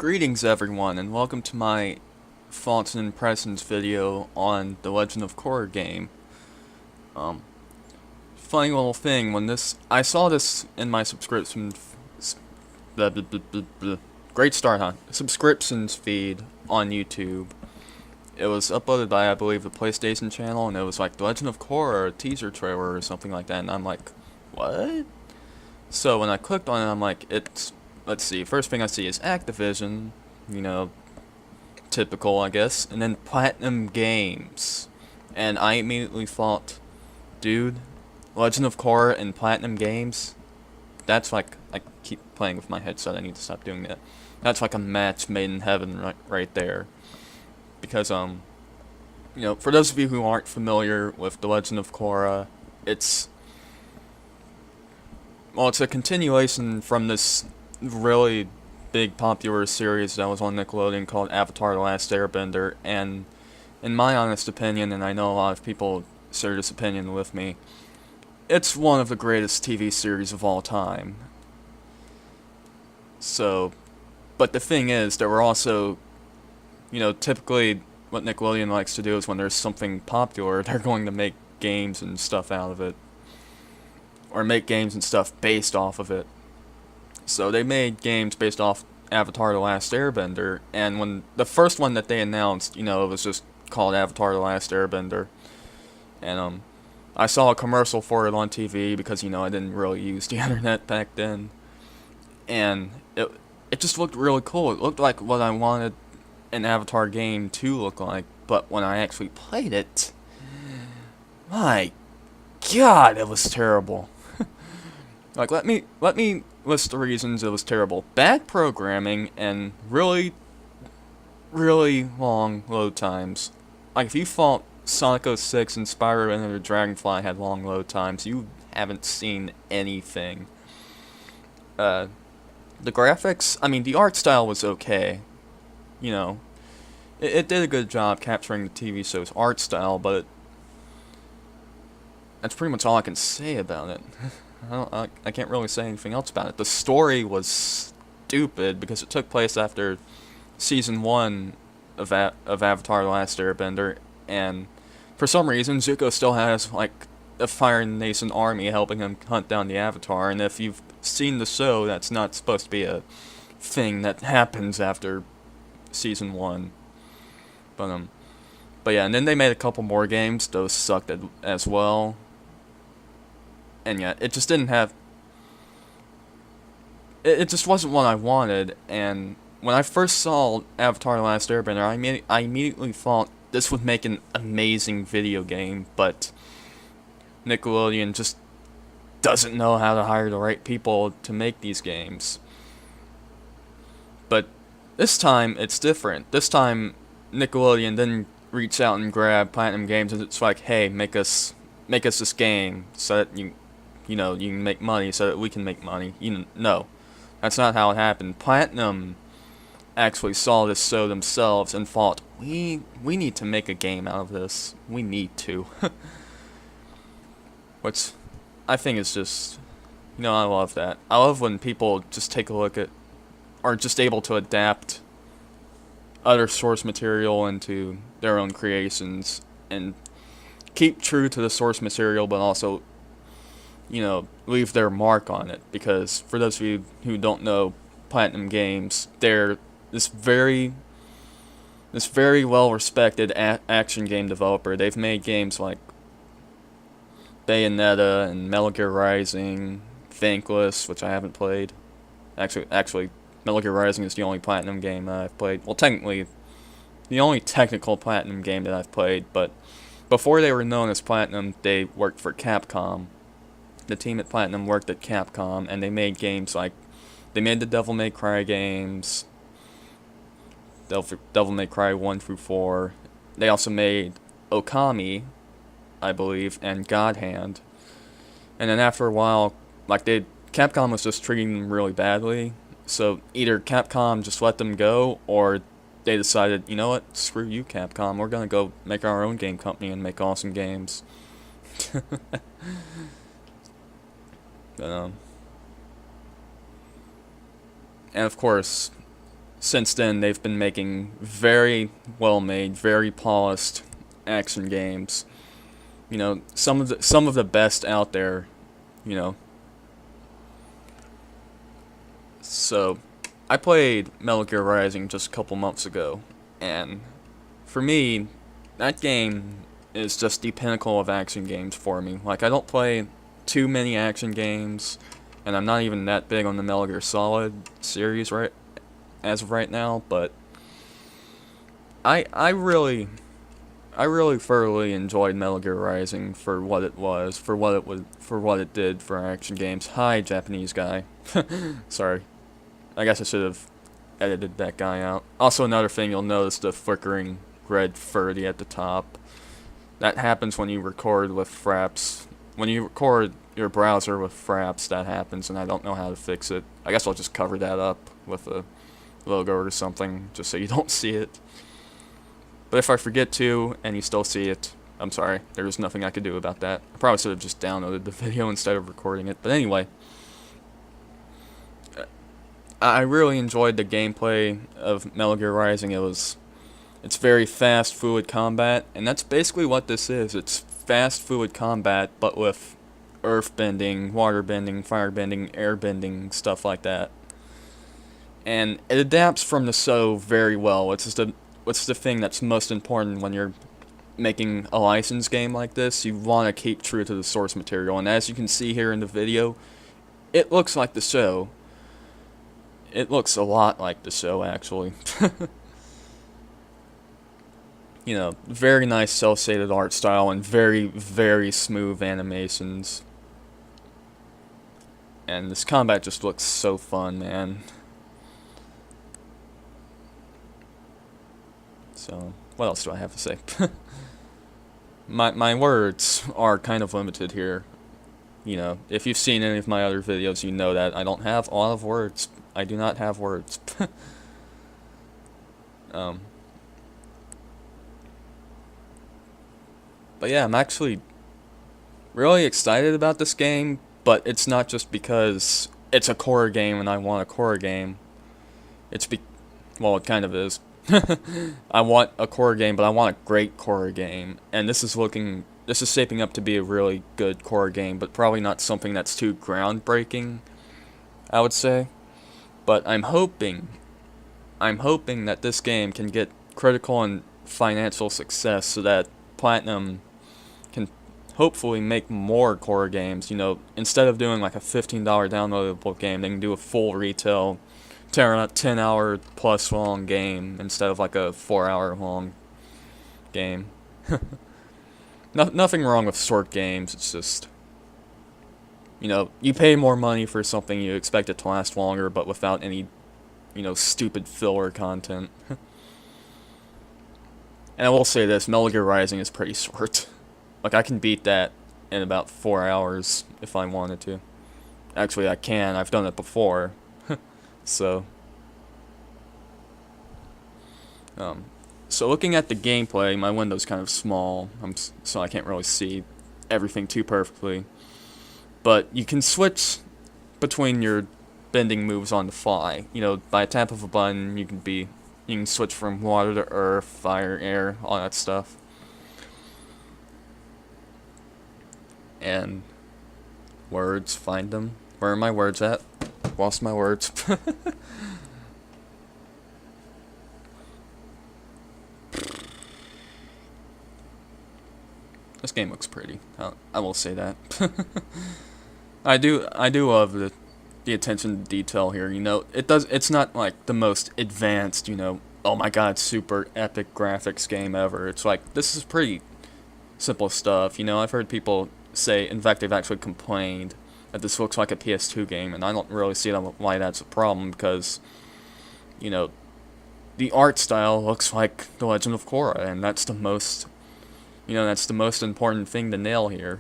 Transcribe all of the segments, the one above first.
Greetings everyone, and welcome to my thoughts and impressions video on the Legend of Korra game. Um, Funny little thing, I saw this in my blah, blah, blah, blah, blah. Great start, huh? Subscriptions feed on YouTube. It was uploaded by, I believe, the PlayStation channel, and it was like The Legend of Korra, a teaser trailer or something like that, and I'm like, what? So when I clicked on it, I'm like, let's see, first thing I see is Activision, you know, typical, I guess, and then Platinum Games. And I immediately thought, dude, Legend of Korra and Platinum Games, that's like, I keep playing with my headset, I need to stop doing that. That's like a match made in heaven right there. Because, for those of you who aren't familiar with The Legend of Korra, it's a continuation from this really big popular series that was on Nickelodeon called Avatar: The Last Airbender, and in my honest opinion, and I know a lot of people share this opinion with me, it's one of the greatest TV series of all time. So, but the thing is, there were also, typically what Nickelodeon likes to do is when there's something popular, they're going to make games and stuff out of it. Or make games and stuff based off of it. So they made games based off Avatar: The Last Airbender, and when the first one that they announced, it was just called Avatar: The Last Airbender. And I saw a commercial for it on TV because, I didn't really use the internet back then. And it just looked really cool. It looked like what I wanted an Avatar game to look like, but when I actually played it, my God, it was terrible. Like, let me list the reasons it was terrible. Bad programming and really, really long load times. Like, if you thought Sonic 06 and Spyro and the Dragonfly had long load times, you haven't seen anything. The graphics, the art style was okay. It did a good job capturing the TV show's art style, but that's pretty much all I can say about it. I can't really say anything else about it. The story was stupid because it took place after Season 1 of Avatar: The Last Airbender, and for some reason, Zuko still has, like, a Fire Nation army helping him hunt down the Avatar, and if you've seen the show, that's not supposed to be a thing that happens after Season 1. But yeah, and then they made a couple more games, those sucked as well. And yeah, it just didn't have... It just wasn't what I wanted, and when I first saw Avatar: The Last Airbender, I immediately thought this would make an amazing video game, but Nickelodeon just doesn't know how to hire the right people to make these games. But this time, it's different. This time, Nickelodeon didn't reach out and grab Platinum Games, and it's like, hey, make us this game so that you can make money, so that we can make money. No, that's not how it happened. Platinum actually saw this show themselves and thought, we need to make a game out of this. We need to. Which I think is just, I love that. I love when people just take a look at, are just able to adapt other source material into their own creations and keep true to the source material, but also, leave their mark on it. Because for those of you who don't know Platinum Games, they're this very well-respected action game developer. They've made games like Bayonetta and Metal Gear Rising, Thankless, which I haven't played. Actually, Metal Gear Rising is the only Platinum game that I've played. Well, technically, the only technical Platinum game that I've played, but before they were known as Platinum, they worked for Capcom. The team at Platinum worked at Capcom, and they made games like, they made the Devil May Cry games, Devil May Cry 1 through 4. They also made Okami, I believe, and God Hand. And then after a while, Capcom was just treating them really badly, so either Capcom just let them go, or they decided, you know what, screw you, Capcom, we're gonna go make our own game company and make awesome games. But, and of course, since then they've been making very well made, very polished action games. You know, some of the best out there, you know. So, I played Metal Gear Rising just a couple months ago, and for me, that game is just the pinnacle of action games for me. Like, I don't play too many action games, and I'm not even that big on the Metal Gear Solid series as of right now, but I really thoroughly enjoyed Metal Gear Rising for what it was, for what it did for action games. Hi, Japanese guy. Sorry. I guess I should have edited that guy out. Also, another thing you'll notice, the flickering red 30 at the top. That happens when you record with Fraps. When you record your browser with Fraps, that happens, and I don't know how to fix it. I guess I'll just cover that up with a logo or something, just so you don't see it. But if I forget to, and you still see it, I'm sorry. There's nothing I could do about that. I probably should have just downloaded the video instead of recording it. But anyway, I really enjoyed the gameplay of Metal Gear Rising. It's very fast, fluid combat, and that's basically what this is. It's fast, fluid combat, but with earth bending, water bending, fire bending, air bending, stuff like that. And it adapts from the show very well. What's the thing that's most important when you're making a licensed game like this? You want to keep true to the source material, and as you can see here in the video, it looks like the show. It looks a lot like the show, actually. You know, very nice cel-shaded art style and very, very smooth animations. And this combat just looks so fun, man. So, what else do I have to say? My words are kind of limited here. You know, if you've seen any of my other videos, you know that I don't have a lot of words. I do not have words. But yeah, I'm actually really excited about this game, but it's not just because it's a Korra game and I want a Korra game. Well, it kind of is. I want a Korra game, but I want a great Korra game, and this is shaping up to be a really good Korra game, but probably not something that's too groundbreaking, I would say. But I'm hoping that this game can get critical and financial success so that Platinum can hopefully make more Korra games. You know, instead of doing like a $15 downloadable game, they can do a full retail 10-hour plus long game instead of like a 4-hour long game. Nothing wrong with short games, it's just, you know, you pay more money for something, you expect it to last longer, but without any, you know, stupid filler content. And I will say this, Metal Gear Rising is pretty short. Like, I can beat that in about 4 hours if I wanted to. Actually, I can, I've done it before. So looking at the gameplay, my window's kind of small, so I can't really see everything too perfectly. But you can switch between your bending moves on the fly. You know, by a tap of a button, you can switch from water to earth, fire, air, all that stuff. And words, find them. Where are my words at? Lost my words. This game looks pretty. I will say that. I do love the attention to detail here. You know, it's not like the most advanced, you know, oh my god, super epic graphics game ever. It's like, this is pretty simple stuff. You know, I've heard people say, in fact, they've actually complained that this looks like a PS2 game, and I don't really see why that's a problem, because, you know, the art style looks like The Legend of Korra, and that's the most, you know, that's the most important thing to nail here.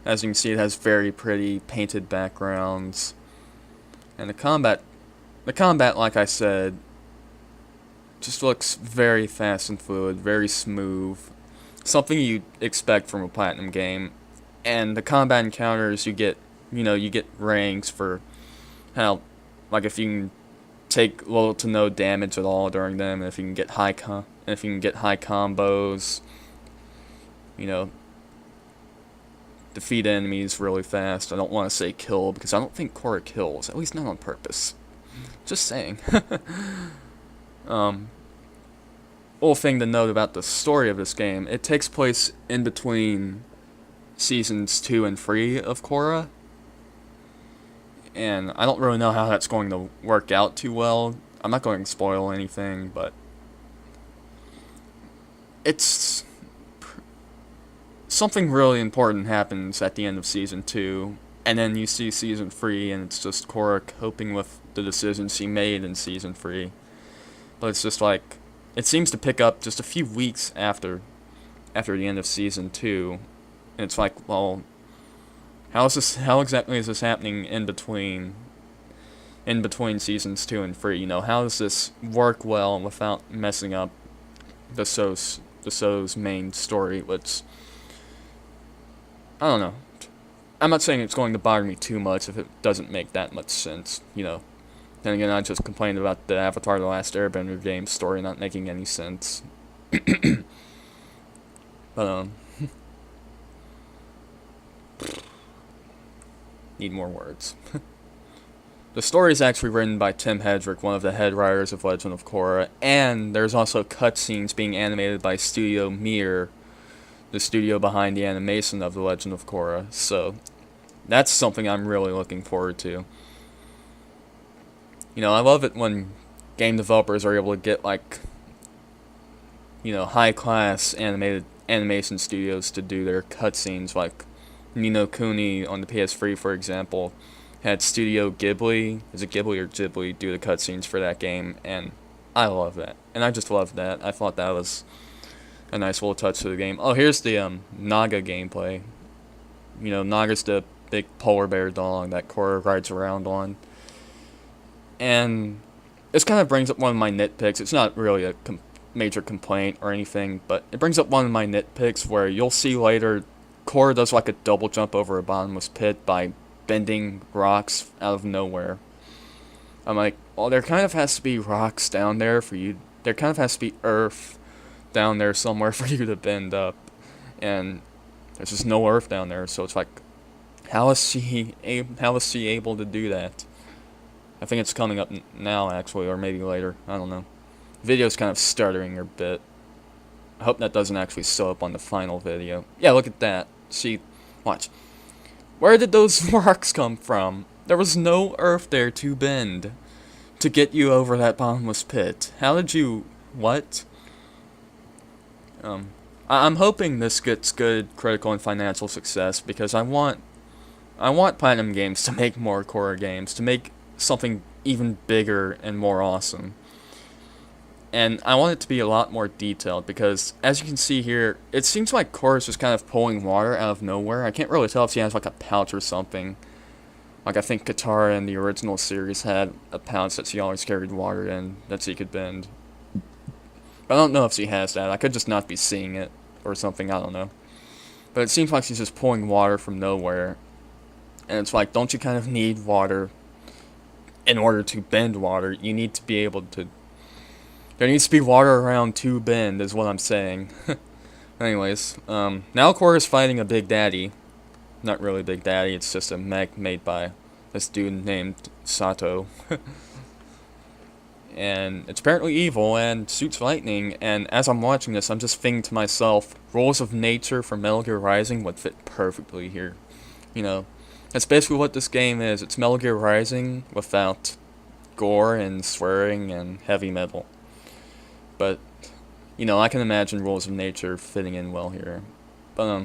As you can see, it has very pretty painted backgrounds, and the combat, like I said, just looks very fast and fluid, very smooth, something you'd expect from a Platinum game. And the combat encounters, you get you get ranks for how, like, if you can take little to no damage at all during them, and if you can get high combos, you know, defeat enemies really fast. I don't want to say kill because I don't think Korra kills, at least not on purpose. Just saying. Little thing to note about the story of this game: it takes place in between seasons 2 and 3 of Korra, and I don't really know how that's going to work out too well. I'm not going to spoil anything, but it's something really important happens at the end of season 2, and then you see season 3, and it's just Korra coping with the decisions she made in season 3. But it's just like, it seems to pick up just a few weeks after the end of season 2, and it's like, well, how exactly is this happening in between seasons 2 and 3? How does this work well without messing up the show's main story, which, I don't know. I'm not saying it's going to bother me too much if it doesn't make that much sense, Then again, I just complained about the Avatar: The Last Airbender game story not making any sense. But, need more words. The story is actually written by Tim Hedrick, one of the head writers of Legend of Korra, and there's also cutscenes being animated by Studio Mir, the studio behind the animation of The Legend of Korra, so that's something I'm really looking forward to. I love it when game developers are able to get, like, high-class animation studios to do their cutscenes, like Ni no Kuni on the PS3, for example, had Studio Ghibli, is it Ghibli or Ghibli, do the cutscenes for that game, and I love that. And I just love that. I thought that was a nice little touch to the game. Oh, here's the Naga gameplay. Naga's the big polar bear dog that Korra rides around on. And this kind of brings up one of my nitpicks. It's not really a major complaint or anything, but it brings up one of my nitpicks where you'll see later Korra does like a double jump over a bottomless pit by bending rocks out of nowhere. I'm like, well, there kind of has to be rocks down there for you. There kind of has to be earth down there somewhere for you to bend up. And there's just no earth down there, so it's like, how is she able to do that? I think it's coming up now, actually, or maybe later. I don't know. The video's kind of stuttering a bit. I hope that doesn't actually show up on the final video. Yeah, look at that. See, watch. Where did those rocks come from? There was no earth there to bend to get you over that bottomless pit. How did you... what? I'm hoping this gets good critical and financial success, because I want Platinum Games to make more Korra games, to make something even bigger and more awesome. And I want it to be a lot more detailed, because as you can see here, it seems like Korra's just kind of pulling water out of nowhere. I can't really tell if she has like a pouch or something. Like, I think Katara in the original series had a pouch that she always carried water in that she could bend. But I don't know if she has that. I could just not be seeing it or something, I don't know. But it seems like she's just pulling water from nowhere. And it's like, don't you kind of need water in order to bend water? You need to be able to... there needs to be water around to bend, is what I'm saying. Anyways, now Korra's fighting a Big Daddy. Not really Big Daddy, it's just a mech made by this dude named Sato. And it's apparently evil and shoots lightning, and as I'm watching this, I'm just thinking to myself, rules of nature for Metal Gear Rising would fit perfectly here. That's basically what this game is. It's Metal Gear Rising without gore and swearing and heavy metal. But, I can imagine rules of nature fitting in well here. But,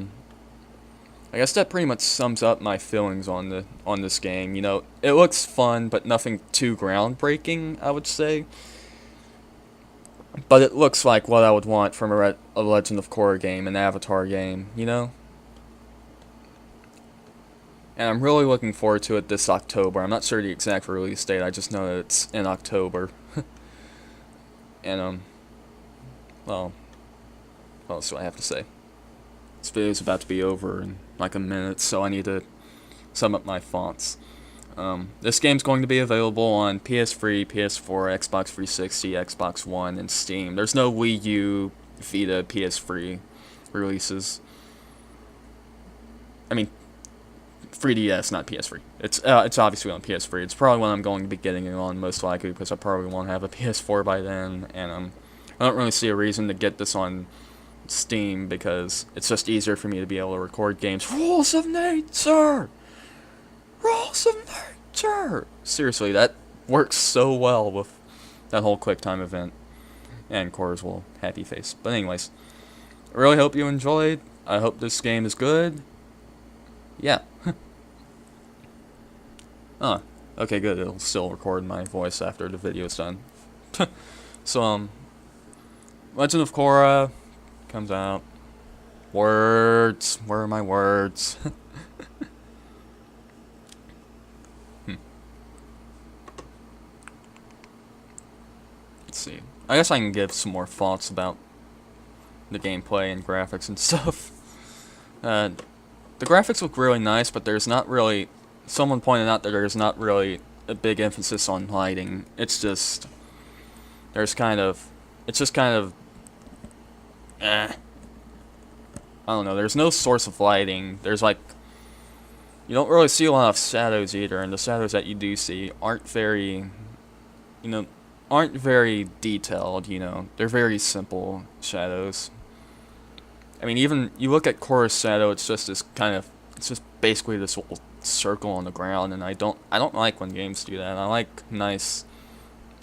I guess that pretty much sums up my feelings on this game. It looks fun, but nothing too groundbreaking, I would say. But it looks like what I would want from a Legend of Korra game, an Avatar game, And I'm really looking forward to it this October. I'm not sure the exact release date, I just know that it's in October. And, well, what else do I have to say? This video's about to be over in like a minute, so I need to sum up my thoughts. This game's going to be available on PS3, PS4, Xbox 360, Xbox One, and Steam. There's no Wii U, Vita, PS3 releases. I mean, 3DS, not PS3. It's obviously on PS3. It's probably what I'm going to be getting it on, most likely, because I probably won't have a PS4 by then, and I don't really see a reason to get this on Steam, because it's just easier for me to be able to record games. Rules of nature! Rules of nature! Seriously, that works so well with that whole QuickTime event. And Korra's little happy face. But anyways, I really hope you enjoyed. I hope this game is good. Yeah. Oh, okay, good. It'll still record my voice after the video's done. So, Legend of Korra comes out. Words. Where are my words? Let's see. I guess I can give some more thoughts about the gameplay and graphics and stuff. The graphics look really nice, but there's not really... Someone pointed out that there's not really a big emphasis on lighting. It's just... There's kind of... It's just kind of... I don't know. There's no source of lighting. There's like... You don't really see a lot of shadows either, and the shadows that you do see aren't very... aren't very detailed, They're very simple shadows. I mean, even you look at Korra's shadow, it's just this kind of, it's just basically this little circle on the ground, and I don't like when games do that. I like nice,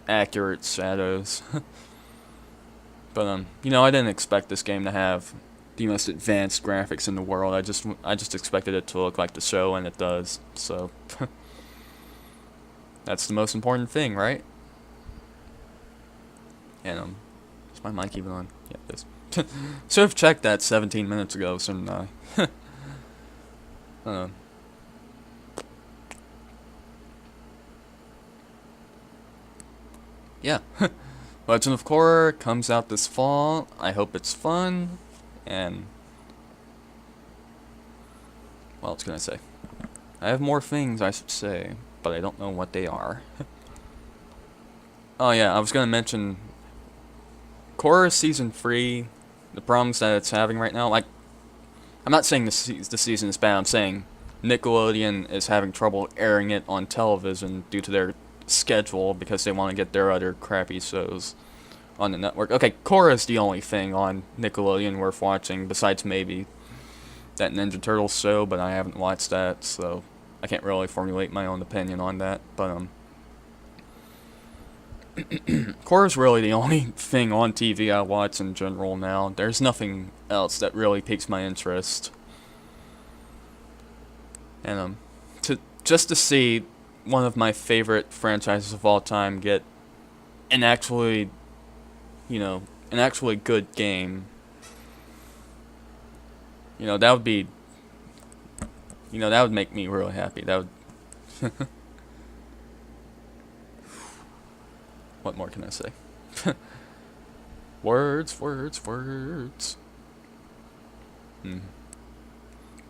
accurate shadows. But I didn't expect this game to have the most advanced graphics in the world. I just expected it to look like the show, and it does. So that's the most important thing, right? And is my mic even on? Yeah, it is. Should have checked that 17 minutes ago, shouldn't I? Yeah. Legend of Korra comes out this fall. I hope it's fun. And well, what can I say? I have more things I should say, but I don't know what they are. Oh yeah, I was gonna mention Korra Season 3, the problems that it's having right now. Like, I'm not saying the season is bad, I'm saying Nickelodeon is having trouble airing it on television due to their schedule because they want to get their other crappy shows on the network. Okay, Korra is the only thing on Nickelodeon worth watching, besides maybe that Ninja Turtles show, but I haven't watched that, so I can't really formulate my own opinion on that. But Korra's really the only thing on TV I watch in general now. There's nothing else that really piques my interest. And just to see one of my favorite franchises of all time get an actually good game, that would be, that would make me really happy. That would what more can I say? Words.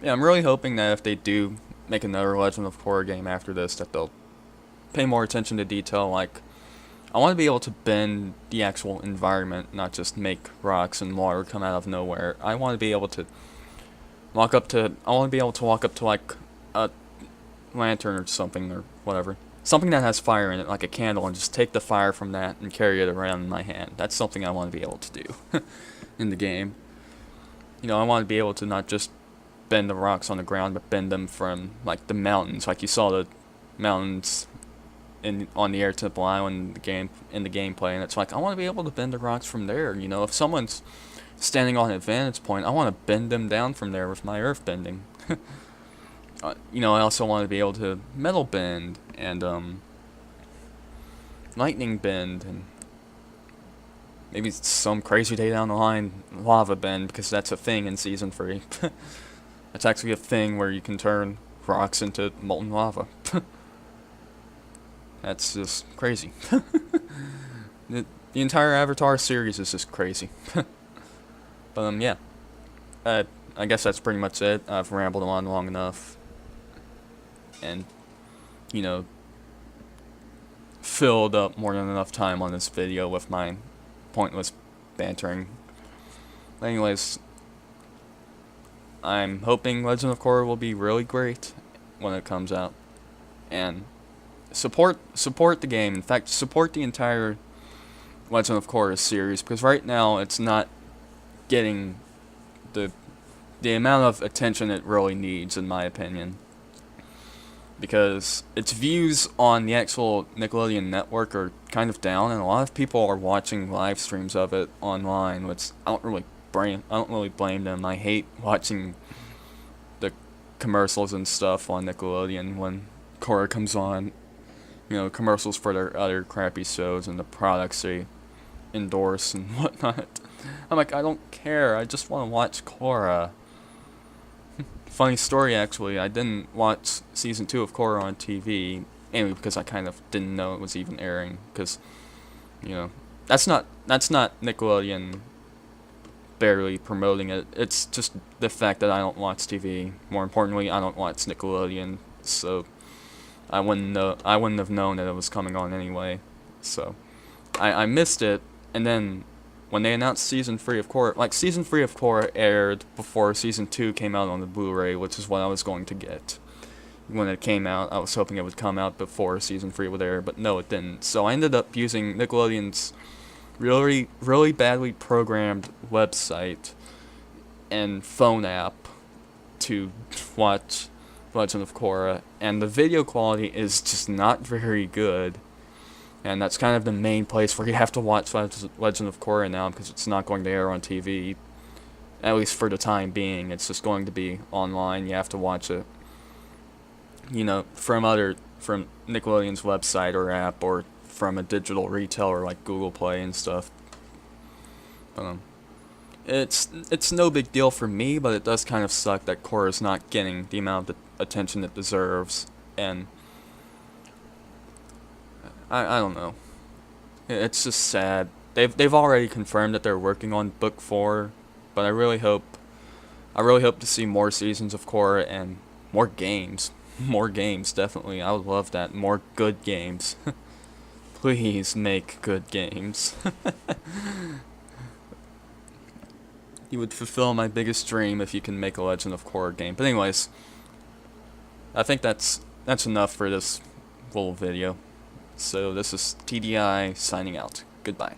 Yeah, I'm really hoping that if they do make another Legend of Korra game after this, that they'll pay more attention to detail. Like, I want to be able to bend the actual environment, not just make rocks and water come out of nowhere. I want to be able to walk up to like a lantern or something or whatever. Something that has fire in it, like a candle, and just take the fire from that and carry it around in my hand. That's something I want to be able to do in the game. I want to be able to not just bend the rocks on the ground, but bend them from, like, the mountains. Like you saw the mountains on the Air Temple Island in the gameplay, and it's like, I want to be able to bend the rocks from there. If someone's standing on a vantage point, I want to bend them down from there with my earth bending. I also want to be able to metal bend and lightning bend, and maybe some crazy day down the line, lava bend, because that's a thing in Season 3. That's actually a thing where you can turn rocks into molten lava. That's just crazy. The entire Avatar series is just crazy. But yeah. I guess that's pretty much it. I've rambled on long enough. and, you know, filled up more than enough time on this video with my pointless bantering. But anyways, I'm hoping Legend of Korra will be really great when it comes out, and support the game. In fact, support the entire Legend of Korra series, because right now it's not getting the amount of attention it really needs, in my opinion. Because its views on the actual Nickelodeon network are kind of down, and a lot of people are watching live streams of it online, which I don't really blame them. I hate watching the commercials and stuff on Nickelodeon when Korra comes on. You know, commercials for their other crappy shows and the products they endorse and whatnot. I'm like, I don't care. I just want to watch Korra. Funny story, actually. I didn't watch season 2 of Korra on TV, mainly because I kind of didn't know it was even airing. Because, you know, that's not Nickelodeon barely promoting it. It's just the fact that I don't watch TV. More importantly, I don't watch Nickelodeon, so I wouldn't have known that it was coming on anyway. So I missed it, and then when they announced season 3 of Korra, like, season 3 of Korra aired before season 2 came out on the Blu-ray, which is what I was going to get. When it came out, I was hoping it would come out before season 3 would air, but no, it didn't. So I ended up using Nickelodeon's really badly programmed website and phone app to watch Legend of Korra, and the video quality is just not very good. And that's kind of the main place where you have to watch Legend of Korra now, because it's not going to air on TV, at least for the time being. It's just going to be online. You have to watch it, you know, from Nickelodeon's website or app, or from a digital retailer like Google Play and stuff. It's no big deal for me, but it does kind of suck that Korra's not getting the amount of attention it deserves, and I don't know. It's just sad. They've already confirmed that they're working on book 4, but I really hope to see more seasons of Korra and more games. More games, definitely. I would love that. More good games. Please make good games. You would fulfill my biggest dream if you can make a Legend of Korra game. But anyways, I think that's enough for this little video. So this is TDI signing out. Goodbye.